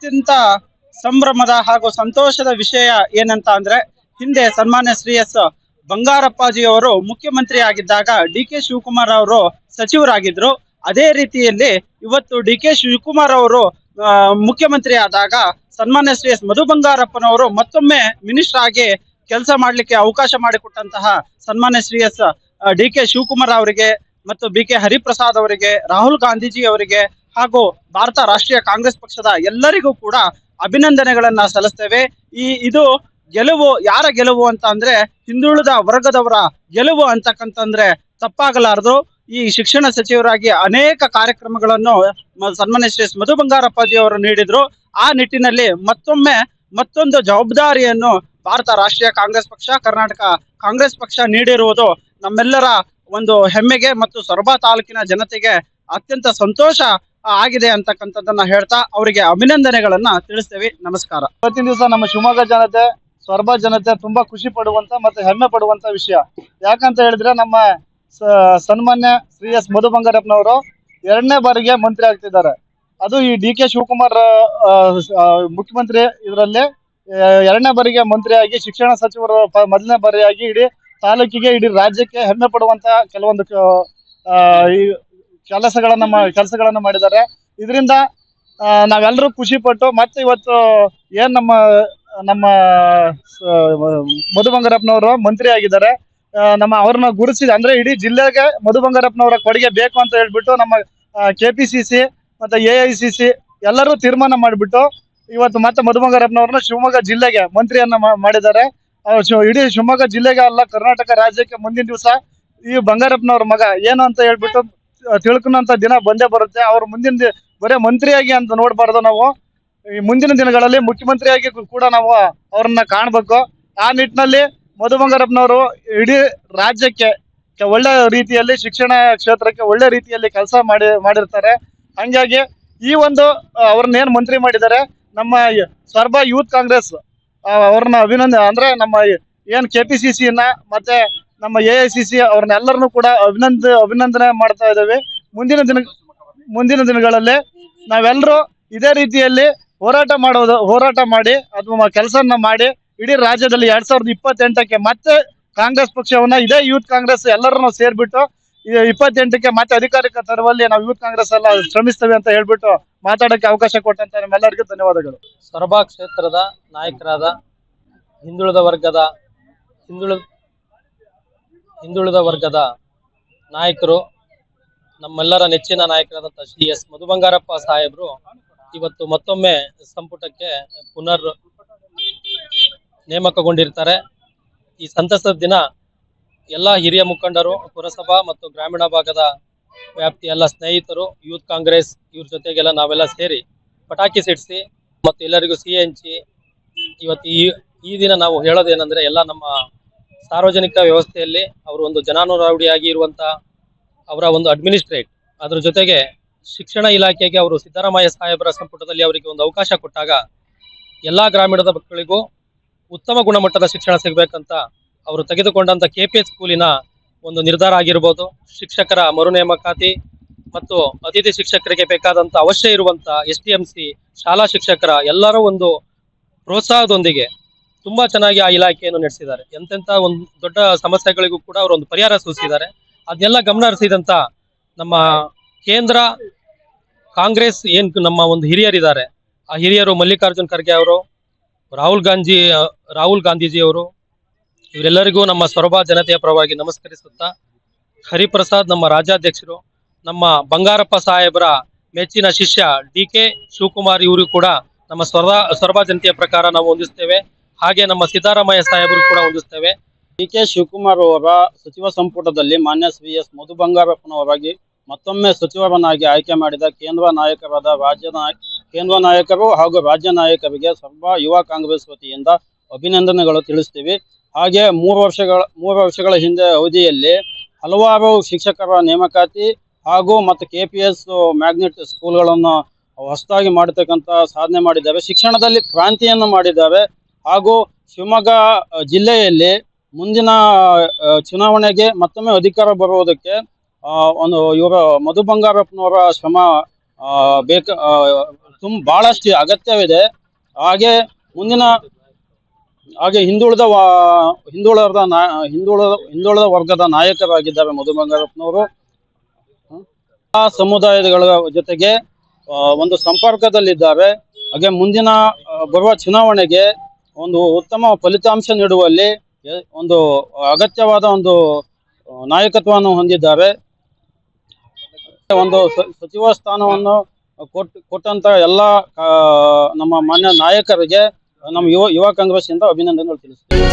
ಅತ್ಯಂತ ಸಂಭ್ರಮದ ಹಾಗೂ ಸಂತೋಷದ ವಿಷಯ ಏನಂತ ಅಂದ್ರೆ ಹಿಂದೆ ಸನ್ಮಾನ್ಯ ಶ್ರೀ ಎಸ್ ಬಂಗಾರಪ್ಪಾಜಿಯವರು ಮುಖ್ಯಮಂತ್ರಿ ಆಗಿದ್ದಾಗ ಡಿ ಕೆ ಶಿವಕುಮಾರ್ ಅವರು ಸಚಿವರಾಗಿದ್ರು. ಅದೇ ರೀತಿಯಲ್ಲಿ ಇವತ್ತು ಡಿ ಕೆ ಶಿವಕುಮಾರ್ ಅವರು ಮುಖ್ಯಮಂತ್ರಿ ಆದಾಗ ಸನ್ಮಾನ್ಯ ಶ್ರೀ ಎಸ್ ಮಧು ಬಂಗಾರಪ್ಪನವರು ಮತ್ತೊಮ್ಮೆ ಮಿನಿಸ್ಟರ್ ಆಗಿ ಕೆಲಸ ಮಾಡ್ಲಿಕ್ಕೆ ಅವಕಾಶ ಮಾಡಿಕೊಟ್ಟಂತಹ ಸನ್ಮಾನ್ಯ Shri S D K Shivakumar ಅವರಿಗೆ ಮತ್ತು ಬಿ ಕೆ ಹರಿಪ್ರಸಾದ್ ಅವರಿಗೆ, ರಾಹುಲ್ ಗಾಂಧೀಜಿ ಅವರಿಗೆ ಹಾಗೂ ಭಾರತ ರಾಷ್ಟ್ರೀಯ ಕಾಂಗ್ರೆಸ್ ಪಕ್ಷದ ಎಲ್ಲರಿಗೂ ಕೂಡ ಅಭಿನಂದನೆಗಳನ್ನ ಸಲ್ಲಿಸ್ತೇವೆ. ಇದು ಗೆಲುವು ಯಾರ ಗೆಲುವು ಅಂತ ಅಂದ್ರೆ ಹಿಂದುಳಿದ ವರ್ಗದವರ ಗೆಲುವು ಅಂತಕ್ಕಂತಂದ್ರೆ ತಪ್ಪಾಗಲಾರದು. ಈ ಶಿಕ್ಷಣ ಸಚಿವರಾಗಿ ಅನೇಕ ಕಾರ್ಯಕ್ರಮಗಳನ್ನು ಸನ್ಮಾನ್ಯ ಶ್ರೀ ಮಧು ಬಂಗಾರಪ್ಪಾಜಿ ಅವರು ನೀಡಿದ್ರು. ಆ ನಿಟ್ಟಿನಲ್ಲಿ ಮತ್ತೊಂದು ಜವಾಬ್ದಾರಿಯನ್ನು ಭಾರತ ರಾಷ್ಟ್ರೀಯ ಕಾಂಗ್ರೆಸ್ ಪಕ್ಷ, ಕರ್ನಾಟಕ ಕಾಂಗ್ರೆಸ್ ಪಕ್ಷ ನೀಡಿರುವುದು ನಮ್ಮೆಲ್ಲರ ಒಂದು ಹೆಮ್ಮೆಗೆ ಮತ್ತು ಸೊರಬ ತಾಲೂಕಿನ ಜನತೆಗೆ ಅತ್ಯಂತ ಸಂತೋಷ ಆಗಿದೆ ಅಂತಕ್ಕಂಥದ್ದನ್ನ ಹೇಳ್ತಾ ಅವರಿಗೆ ಅಭಿನಂದನೆಗಳನ್ನ ತಿಳಿಸ್ತೇವೆ. ನಮಸ್ಕಾರ. ಇವತ್ತಿನ ದಿವಸ ನಮ್ಮ ಶಿವಮೊಗ್ಗ ಜನತೆ, ಸೊರಬ ಜನತೆ ತುಂಬಾ ಖುಷಿ ಪಡುವಂತ ಮತ್ತೆ ಹೆಮ್ಮೆ ಪಡುವಂತ ವಿಷಯ. ಯಾಕಂತ ಹೇಳಿದ್ರೆ ನಮ್ಮ ಸನ್ಮಾನ್ಯ ಶ್ರೀ ಎಸ್ ಮಧು ಬಂಗಾರಪ್ಪನವರು 2ನೇ ಬಾರಿಗೆ ಮಂತ್ರಿ ಆಗ್ತಿದ್ದಾರೆ. ಅದು ಈ ಡಿ ಕೆ ಶಿವಕುಮಾರ್ ಮುಖ್ಯಮಂತ್ರಿ ಇದರಲ್ಲಿ 2ನೇ ಬಾರಿಗೆ ಮಂತ್ರಿಯಾಗಿ ಶಿಕ್ಷಣ ಸಚಿವರು 1ನೇ ಬಾರಿಯಾಗಿ ಇಡೀ ತಾಲೂಕಿಗೆ, ಇಡೀ ರಾಜ್ಯಕ್ಕೆ ಹೆಮ್ಮೆ ಪಡುವಂತ ಕೆಲವೊಂದು ಕೆಲಸಗಳನ್ನ ಮಾಡಿದ್ದಾರೆ. ಇದರಿಂದ ನಾವೆಲ್ಲರೂ ಖುಷಿ ಪಟ್ಟು ಮತ್ತೆ ಇವತ್ತು ಏನ್ ನಮ್ಮ ಮಧು ಬಂಗಾರಪ್ಪನವರು ಮಂತ್ರಿ ಆಗಿದ್ದಾರೆ, ಅವ್ರನ್ನ ಗುರುತಿಸಿ ಅಂದ್ರೆ ಇಡೀ ಜಿಲ್ಲೆಗೆ ಮಧು ಬಂಗಾರಪ್ಪನವರ ಕೊಡುಗೆ ಬೇಕು ಅಂತ ಹೇಳ್ಬಿಟ್ಟು ನಮ್ಮ KPCC ಮತ್ತೆ AICC ಎಲ್ಲರೂ ತೀರ್ಮಾನ ಮಾಡಿಬಿಟ್ಟು ಇವತ್ತು ಮತ್ತೆ ಮಧು ಬಂಗಾರಪ್ಪನವ್ರನ್ನ ಶಿವಮೊಗ್ಗ ಜಿಲ್ಲೆಗೆ ಮಂತ್ರಿಯನ್ನ ಮಾಡಿದ್ದಾರೆ. ಇಡೀ ಶಿವಮೊಗ್ಗ ಜಿಲ್ಲೆಗೆ ಅಲ್ಲ, ಕರ್ನಾಟಕ ರಾಜ್ಯಕ್ಕೆ ಮುಂದಿನ ದಿವಸ ಈ ಬಂಗಾರಪ್ಪನವ್ರ ಮಗ ಏನು ಅಂತ ಹೇಳ್ಬಿಟ್ಟು ತಿಳ್ಕೊಂಡಂತ ದಿನ ಬಂದೇ ಬರುತ್ತೆ. ಅವ್ರು ಬರೇ ಮಂತ್ರಿಯಾಗಿ ಅಂತ ನೋಡ್ಬಾರ್ದು, ನಾವು ಈ ಮುಂದಿನ ದಿನಗಳಲ್ಲಿ ಮುಖ್ಯಮಂತ್ರಿಯಾಗಿ ಕೂಡ ನಾವು ಅವ್ರನ್ನ ಕಾಣ್ಬೇಕು. ಆ ನಿಟ್ಟಿನಲ್ಲಿ ಮಧು ಬಂಗಾರಪ್ಪನವರು ಇಡೀ ರಾಜ್ಯಕ್ಕೆ ಒಳ್ಳೆ ರೀತಿಯಲ್ಲಿ ಶಿಕ್ಷಣ ಕ್ಷೇತ್ರಕ್ಕೆ ಒಳ್ಳೆ ರೀತಿಯಲ್ಲಿ ಕೆಲಸ ಮಾಡಿರ್ತಾರೆ. ಹಂಗಾಗಿ ಈ ಒಂದು ಅವ್ರನ್ನೇನ್ ಮಂತ್ರಿ ಮಾಡಿದ್ದಾರೆ, ನಮ್ಮ ಸೊರಬ ಯೂತ್ ಕಾಂಗ್ರೆಸ್ ಅವ್ರನ್ನ ಅಂದ್ರೆ ನಮ್ಮ ಏನ್ KPCC ಮತ್ತೆ ನಮ್ಮ AICC ಅವ್ರನ್ನೆಲ್ಲರನ್ನು ಕೂಡ ಅಭಿನಂದನೆ ಮಾಡ್ತಾ ಇದ್ದೇವೆ. ಮುಂದಿನ ದಿನಗಳಲ್ಲಿ ನಾವೆಲ್ಲರೂ ಇದೇ ರೀತಿಯಲ್ಲಿ ಹೋರಾಟ ಮಾಡಿ ಅಥವಾ ಕೆಲಸನ ಮಾಡಿ ಇಡೀ ರಾಜ್ಯದಲ್ಲಿ 2028ಕ್ಕೆ ಮತ್ತೆ ಕಾಂಗ್ರೆಸ್ ಪಕ್ಷವನ್ನ, ಇದೇ ಯೂತ್ ಕಾಂಗ್ರೆಸ್ ಎಲ್ಲರನ್ನು ಸೇರ್ಬಿಟ್ಟು 28ಕ್ಕೆ ಮತ್ತೆ ಅಧಿಕಾರಕ್ಕೆ ತರುವಲ್ಲಿ ನಾವು ಯೂತ್ ಕಾಂಗ್ರೆಸ್ ಎಲ್ಲ ಶ್ರಮಿಸ್ತೇವೆ ಅಂತ ಹೇಳ್ಬಿಟ್ಟು ಮಾತಾಡಕ್ಕೆ ಅವಕಾಶ ಕೊಟ್ಟಂತ ನಿಮ್ಮೆಲ್ಲರಿಗೂ ಧನ್ಯವಾದಗಳು. ಸೊರಬ ಕ್ಷೇತ್ರದ ನಾಯಕರಾದ ಹಿಂದುಳಿದ ವರ್ಗದ ನಾಯಕರು, ನಮ್ಮೆಲ್ಲರ ನೆಚ್ಚಿನ ನಾಯಕರಾದಂತಹ ಶ್ರೀ ಎಸ್ ಮಧು ಬಂಗಾರಪ್ಪ ಸಾಹೇಬರು ಇವತ್ತು ಮತ್ತೊಮ್ಮೆ ಸಂಪುಟಕ್ಕೆ ಪುನರ್ ನೇಮಕಗೊಂಡಿರ್ತಾರೆ. ಈ ಸಂತಸದ ದಿನ ಎಲ್ಲ ಹಿರಿಯ ಮುಖಂಡರು, ಪುರಸಭಾ ಮತ್ತು ಗ್ರಾಮೀಣ ಭಾಗದ ವ್ಯಾಪ್ತಿಯ ಎಲ್ಲ ಸ್ನೇಹಿತರು, ಯೂತ್ ಕಾಂಗ್ರೆಸ್ ಇವ್ರ ಜೊತೆಗೆಲ್ಲ ನಾವೆಲ್ಲ ಸೇರಿ ಪಟಾಕಿ ಸಿಡಿಸಿ ಮತ್ತು ಎಲ್ಲರಿಗೂ ಸಿಹಿ ಹಂಚಿ ಇವತ್ತು ಈ ದಿನ ನಾವು ಹೇಳೋದೇನೆಂದ್ರೆ, ಎಲ್ಲ ನಮ್ಮ ಸಾರ್ವಜನಿಕ ವ್ಯವಸ್ಥೆಯಲ್ಲಿ ಅವರು ಒಂದು ಜನಾನುರಾವಳಿಯಾಗಿ ಇರುವಂತ ಅವರ ಒಂದು ಅಡ್ಮಿನಿಸ್ಟ್ರೇಟ್, ಅದ್ರ ಜೊತೆಗೆ ಶಿಕ್ಷಣ ಇಲಾಖೆಗೆ ಅವರು ಸಿದ್ದರಾಮಯ್ಯ ಸಾಹೇಬರ ಸಂಪುಟದಲ್ಲಿ ಅವರಿಗೆ ಒಂದು ಅವಕಾಶ ಕೊಟ್ಟಾಗ ಎಲ್ಲಾ ಗ್ರಾಮೀಣದ ಮಕ್ಕಳಿಗೂ ಉತ್ತಮ ಗುಣಮಟ್ಟದ ಶಿಕ್ಷಣ ಸಿಗಬೇಕಂತ ಅವರು ತೆಗೆದುಕೊಂಡಂತ KPH ಸ್ಕೂಲಿನ ಒಂದು ನಿರ್ಧಾರ ಆಗಿರ್ಬೋದು, ಶಿಕ್ಷಕರ ಮರು ನೇಮಕಾತಿ ಮತ್ತು ಅತಿಥಿ ಶಿಕ್ಷಕರಿಗೆ ಬೇಕಾದಂತ ಅವಶ್ಯ ಇರುವಂತ STMC ಶಾಲಾ ಶಿಕ್ಷಕರ ಎಲ್ಲರೂ ಒಂದು ಪ್ರೋತ್ಸಾಹದೊಂದಿಗೆ ತುಂಬಾ ಚೆನ್ನಾಗಿ ಆ ಇಲಾಖೆಯನ್ನು ನಡೆಸಿದ್ದಾರೆ. ಎಂತೆಂತ ಒಂದು ದೊಡ್ಡ ಸಮಸ್ಯೆಗಳಿಗೂ ಕೂಡ ಅವರು ಒಂದು ಪರಿಹಾರ ಸೂಚಿಸಿದ್ದಾರೆ. ಅದನ್ನೆಲ್ಲ ಗಮನ ಹರಿಸಿದಂತ ನಮ್ಮ ಕೇಂದ್ರ ಕಾಂಗ್ರೆಸ್ ನಮ್ಮ ಒಂದು ಹಿರಿಯರಿದ್ದಾರೆ, ಆ ಹಿರಿಯರು ಮಲ್ಲಿಕಾರ್ಜುನ್ ಖರ್ಗೆ ಅವರು, ರಾಹುಲ್ ಗಾಂಧೀಜಿ ಅವರು, ಇವರೆಲ್ಲರಿಗೂ ನಮ್ಮ ಸೊರಬ ಜನತೆಯ ಪರವಾಗಿ ನಮಸ್ಕರಿಸುತ್ತಾ, ಹರಿಪ್ರಸಾದ್ ನಮ್ಮ ರಾಜ್ಯಾಧ್ಯಕ್ಷರು, ನಮ್ಮ ಬಂಗಾರಪ್ಪ ಸಾಹೇಬರ ಮೆಚ್ಚಿನ ಶಿಷ್ಯ DK ಶಿವಕುಮಾರ್ ಇವರು ಕೂಡ ನಮ್ಮ ಸೊರಬ ಜನತೆಯ ಪ್ರಕಾರ ನಾವು ಹೊಂದಿಸ್ತೇವೆ. ಹಾಗೆ ನಮ್ಮ ಸಿದ್ದರಾಮಯ್ಯ ಸಾಹೇಬರು ಕೂಡ ಹೊಂದಿಸ್ತೇವೆ. DK ಶಿವಕುಮಾರ್ ಅವರ ಸಚಿವ ಸಂಪುಟದಲ್ಲಿ ಮಾನ್ಯ ಶ್ರೀ ಎಸ್ ಮಧು ಬಂಗಾರಪ್ಪನವರಾಗಿ ಮತ್ತೊಮ್ಮೆ ಸಚಿವರನ್ನಾಗಿ ಆಯ್ಕೆ ಮಾಡಿದ ಕೇಂದ್ರ ನಾಯಕರು ಹಾಗೂ ರಾಜ್ಯ ನಾಯಕರಿಗೆ ಸೊರಬ ಯುವ ಕಾಂಗ್ರೆಸ್ ವತಿಯಿಂದ ಅಭಿನಂದನೆಗಳು ತಿಳಿಸ್ತೀವಿ. ಹಾಗೆ 3 ವರ್ಷಗಳ ಹಿಂದೆ ಅವಧಿಯಲ್ಲಿ ಹಲವಾರು ಶಿಕ್ಷಕರ ನೇಮಕಾತಿ ಹಾಗೂ ಮತ್ತು KPS ಮ್ಯಾಗ್ನೆಟ್ ಸ್ಕೂಲ್ಗಳನ್ನು ಹೊಸದಾಗಿ ಮಾಡತಕ್ಕಂತ ಸಾಧನೆ ಮಾಡಿದ್ದಾರೆ. ಶಿಕ್ಷಣದಲ್ಲಿ ಕ್ರಾಂತಿಯನ್ನು ಮಾಡಿದ್ದಾರೆ. ಹಾಗೂ ಶಿವಮೊಗ್ಗ ಜಿಲ್ಲೆಯಲ್ಲಿ ಮುಂದಿನ ಚುನಾವಣೆಗೆ ಮತ್ತೊಮ್ಮೆ ಅಧಿಕಾರ ಬರುವುದಕ್ಕೆ ಮಧು ಬಂಗಾರಪ್ಪನವರ ಶ್ರಮ ಬಹಳಷ್ಟು ಅಗತ್ಯವಿದೆ. ಹಾಗೆ ಮುಂದಿನ ಹಿಂದುಳಿದ ವರ್ಗದ ನಾಯಕರಾಗಿದ್ದಾರೆ ಮಧು ಬಂಗಾರಪ್ಪನವರು. ಆ ಸಮುದಾಯಗಳ ಜೊತೆಗೆ ಒಂದು ಸಂಪರ್ಕದಲ್ಲಿದ್ದಾರೆ. ಹಾಗೆ ಮುಂದಿನ ಬರುವ ಚುನಾವಣೆಗೆ ಒಂದು ಉತ್ತಮ ಫಲಿತಾಂಶ ನೀಡುವಲ್ಲಿ ಒಂದು ಅಗತ್ಯವಾದ ಒಂದು ನಾಯಕತ್ವವನ್ನು ಹೊಂದಿದ್ದಾರೆ. ಒಂದು ಸಚಿವ ಸ್ಥಾನವನ್ನು ಕೊಟ್ಟಂತ ಎಲ್ಲ ನಮ್ಮ ಮಾನ್ಯ ನಾಯಕರಿಗೆ ನಮ್ಮ ಯುವ ಕಾಂಗ್ರೆಸ್ ಇಂದ ಅಭಿನಂದನೆಗಳು ತಿಳಿಸುತ್ತೇವೆ.